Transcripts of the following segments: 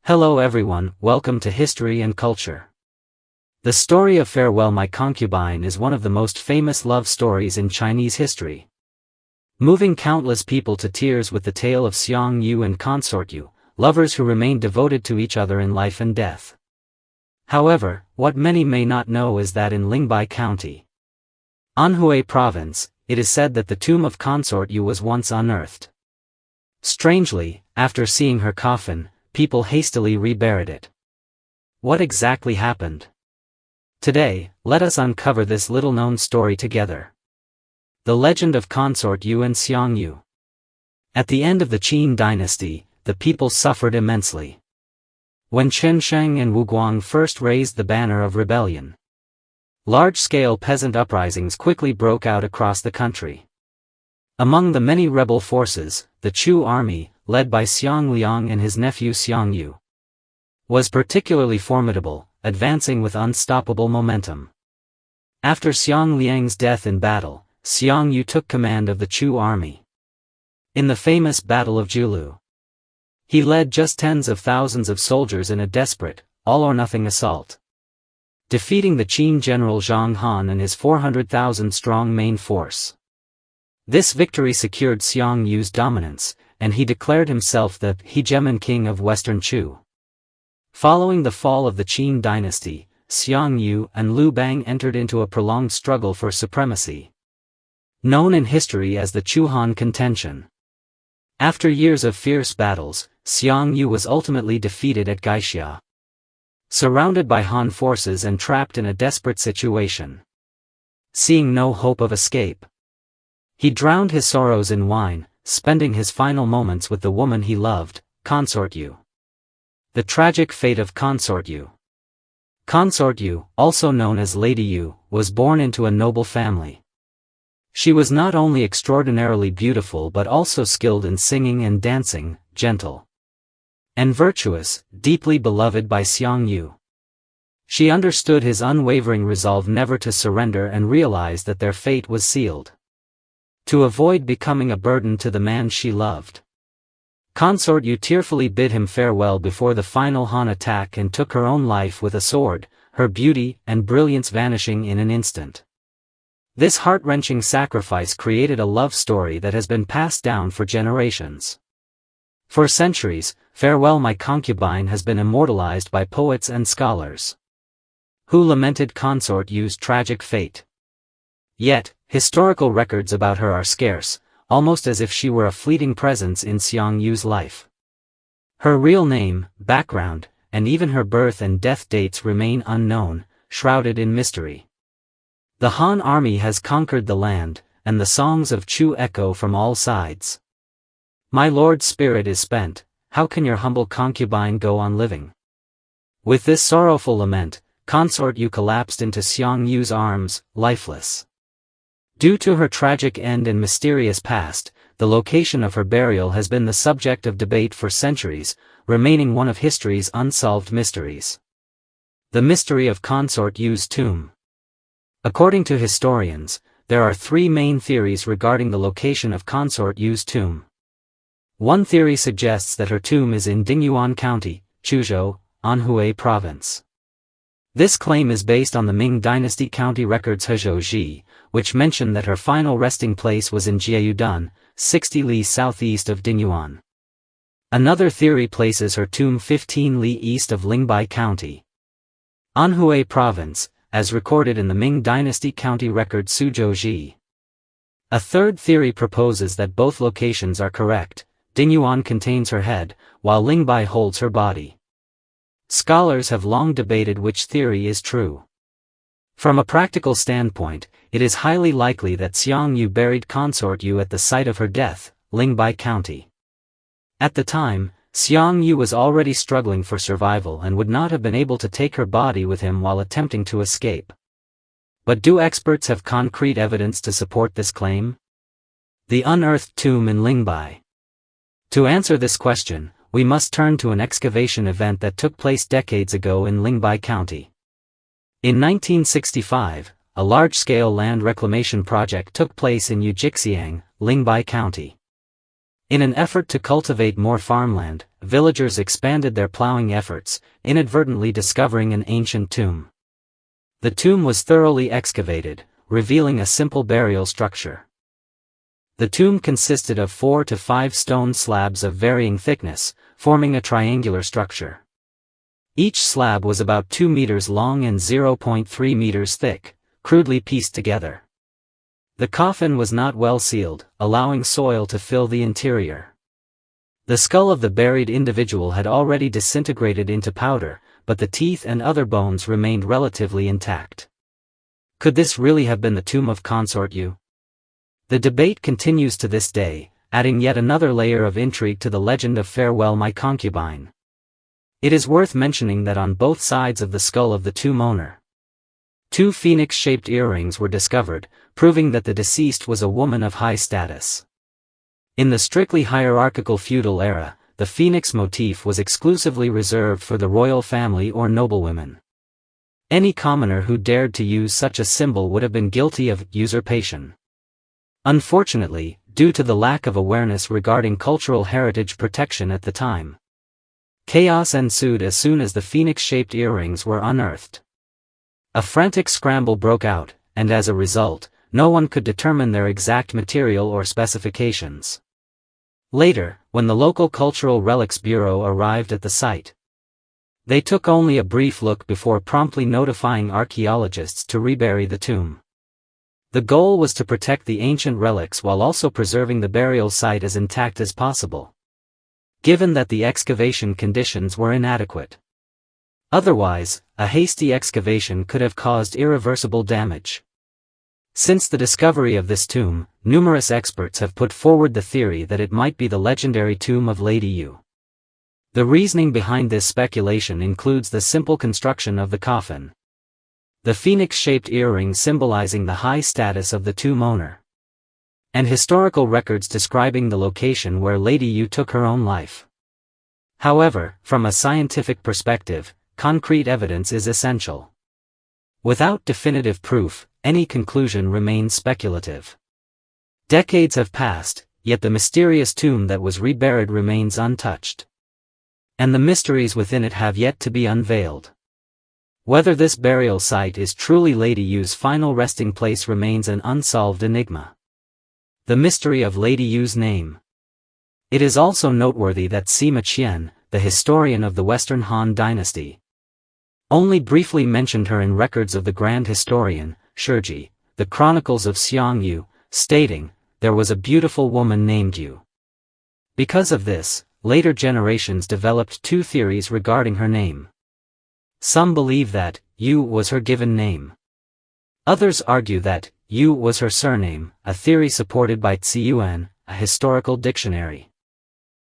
Hello everyone, welcome to History and Culture. The story of Farewell My Concubine is one of the most famous love stories in Chinese history, moving countless people to tears with the tale of Xiang Yu and Consort Yu, lovers who remained devoted to each other in life and death. However, what many may not know is that in Lingbi County, Anhui Province, it is said that the tomb of Consort Yu was once unearthed. Strangely, after seeing her coffin, people hastily reburied it. What exactly happened? Today, let us uncover this little-known story together. The legend of Consort Yu and Xiang Yu. At the end of the Qin dynasty, the people suffered immensely. When Chen Sheng and Wu Guang first raised the banner of rebellion, large-scale peasant uprisings quickly broke out across the country. Among the many rebel forces, the Chu army, led by Zhuge Liang and his nephew Xiang Yu, was particularly formidable, advancing with unstoppable momentum. After Zhuge Liang's death in battle, Xiang Yu took command of the Chu army. In the famous Battle of Zhuge, he led just tens of thousands of soldiers in a desperate, all-or-nothing assault, defeating the Qin general Zhang Han and his 400,000-strong main force. This victory secured Xiang Yu's dominance, and he declared himself the hegemon king of Western Chu. Following the fall of the Qin dynasty, Xiang Yu and Liu Bang entered into a prolonged struggle for supremacy, known in history as the Chu-Han contention. After years of fierce battles, Xiang Yu was ultimately defeated at Gaixia. Surrounded by Han forces and trapped in a desperate situation, seeing no hope of escape, he drowned his sorrows in wine, spending his final moments with the woman he loved, Consort Yu. The tragic fate of Consort Yu. Consort Yu, also known as Lady Yu, was born into a noble family. She was not only extraordinarily beautiful but also skilled in singing and dancing, gentle and virtuous, deeply beloved by Xiang Yu. She understood his unwavering resolve never to surrender and realized that their fate was sealed. To avoid becoming a burden to the man she loved, Consort Yu tearfully bid him farewell before the final Han attack and took her own life with a sword, her beauty and brilliance vanishing in an instant. This heart-wrenching sacrifice created a love story that has been passed down for generations. For centuries, Farewell My Concubine has been immortalized by poets and scholars who lamented Consort Yu's tragic fate. Yet, historical records about her are scarce, almost as if she were a fleeting presence in Xiang Yu's life. Her real name, background, and even her birth and death dates remain unknown, shrouded in mystery. The Han army has conquered the land, and the songs of Chu echo from all sides. My lord's spirit is spent, how can your humble concubine go on living? With this sorrowful lament, Consort Yu collapsed into Xiang Yu's arms, lifeless. Due to her tragic end and mysterious past, the location of her burial has been the subject of debate for centuries, remaining one of history's unsolved mysteries. The mystery of Consort Yu's tomb. According to historians, there are three main theories regarding the location of Consort Yu's tomb. One theory suggests that her tomb is in Dingyuan County, Chuzhou, Anhui Province. This claim is based on the Ming Dynasty county records Hezhou, which mention that her final resting place was in Jiayudan, 60 li southeast of Dingyuan. Another theory places her tomb 15 li east of Lingbi County, Anhui Province, as recorded in the Ming Dynasty county record Suzhou. A third theory proposes that both locations are correct. Dingyuan contains her head, while Lingbi holds her body. Scholars have long debated which theory is true. From a practical standpoint, it is highly likely that Xiang Yu buried Consort Yu at the site of her death, Lingbi County. At the time, Xiang Yu was already struggling for survival and would not have been able to take her body with him while attempting to escape. But do experts have concrete evidence to support this claim? The unearthed tomb in Lingbi. To answer this question, we must turn to an excavation event that took place decades ago in Lingbi County. In 1965, a large-scale land reclamation project took place in Yujixiang, Lingbi County. In an effort to cultivate more farmland, villagers expanded their plowing efforts, inadvertently discovering an ancient tomb. The tomb was thoroughly excavated, revealing a simple burial structure. The tomb consisted of 4 to 5 stone slabs of varying thickness, forming a triangular structure. Each slab was about 2 meters long and 0.3 meters thick, crudely pieced together. The coffin was not well sealed, allowing soil to fill the interior. The skull of the buried individual had already disintegrated into powder, but the teeth and other bones remained relatively intact. Could this really have been the tomb of Consort Yu? The debate continues to this day, adding yet another layer of intrigue to the legend of Farewell My Concubine. It is worth mentioning that on both sides of the skull of the tomb owner, 2 phoenix-shaped earrings were discovered, proving that the deceased was a woman of high status. In the strictly hierarchical feudal era, the phoenix motif was exclusively reserved for the royal family or noblewomen. Any commoner who dared to use such a symbol would have been guilty of usurpation. Unfortunately, due to the lack of awareness regarding cultural heritage protection at the time, chaos ensued as soon as the phoenix-shaped earrings were unearthed. A frantic scramble broke out, and as a result, no one could determine their exact material or specifications. Later, when the local Cultural Relics Bureau arrived at the site, they took only a brief look before promptly notifying archaeologists to rebury the tomb. The goal was to protect the ancient relics while also preserving the burial site as intact as possible, given that the excavation conditions were inadequate. Otherwise, a hasty excavation could have caused irreversible damage. Since the discovery of this tomb, numerous experts have put forward the theory that it might be the legendary tomb of Lady Yu. The reasoning behind this speculation includes the simple construction of the coffin, the phoenix-shaped earring symbolizing the high status of the tomb owner, and historical records describing the location where Lady Yu took her own life. However, from a scientific perspective, concrete evidence is essential. Without definitive proof, any conclusion remains speculative. Decades have passed, yet the mysterious tomb that was reburied remains untouched, and the mysteries within it have yet to be unveiled. Whether this burial site is truly Lady Yu's final resting place remains an unsolved enigma. The mystery of Lady Yu's name. It is also noteworthy that Sima Qian, the historian of the Western Han dynasty, only briefly mentioned her in records of the Grand Historian, Shiji, the Chronicles of Xiang Yu, stating, "There was a beautiful woman named Yu." Because of this, later generations developed 2 theories regarding her name. Some believe that Yu was her given name. Others argue that Yu was her surname, a theory supported by Sichuan, a historical dictionary.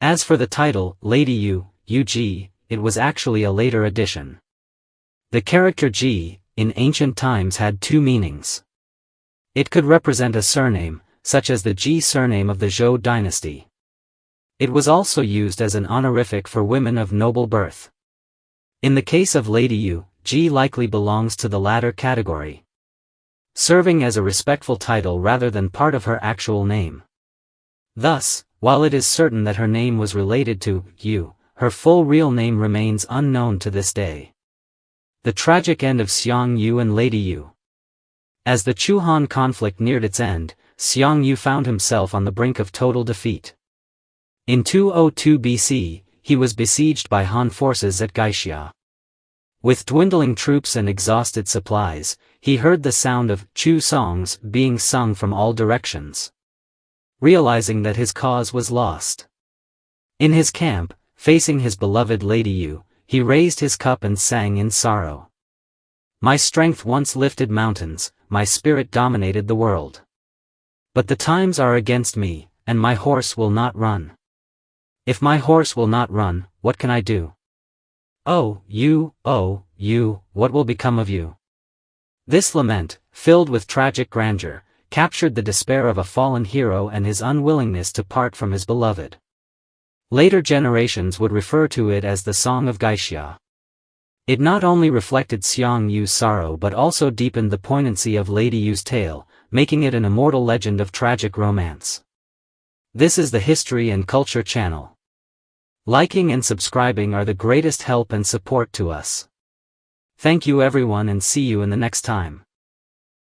As for the title, Lady Yu, Yu-ji, it was actually a later addition. The character Ji, in ancient times had 2 meanings. It could represent a surname, such as the Ji surname of the Zhou dynasty. It was also used as an honorific for women of noble birth. In the case of Lady Yu, Ji likely belongs to the latter category, serving as a respectful title rather than part of her actual name. Thus, while it is certain that her name was related to Yu, her full real name remains unknown to this day. The tragic end of Xiang Yu and Lady Yu. As the Chu-Han conflict neared its end, Xiang Yu found himself on the brink of total defeat. In 202 BC, he was besieged by Han forces at Gaixia. With dwindling troops and exhausted supplies, he heard the sound of Chu songs being sung from all directions. Realizing that his cause was lost, in his camp, facing his beloved Lady Yu, he raised his cup and sang in sorrow. "My strength once lifted mountains, my spirit dominated the world. But the times are against me, and my horse will not run. If my horse will not run, what can I do? Oh, you, what will become of you?" This lament, filled with tragic grandeur, captured the despair of a fallen hero and his unwillingness to part from his beloved. Later generations would refer to it as the Song of Gaixia. It not only reflected Xiang Yu's sorrow but also deepened the poignancy of Lady Yu's tale, making it an immortal legend of tragic romance. This is the History and Culture channel. Liking and subscribing are the greatest help and support to us. Thank you everyone and see you in the next time.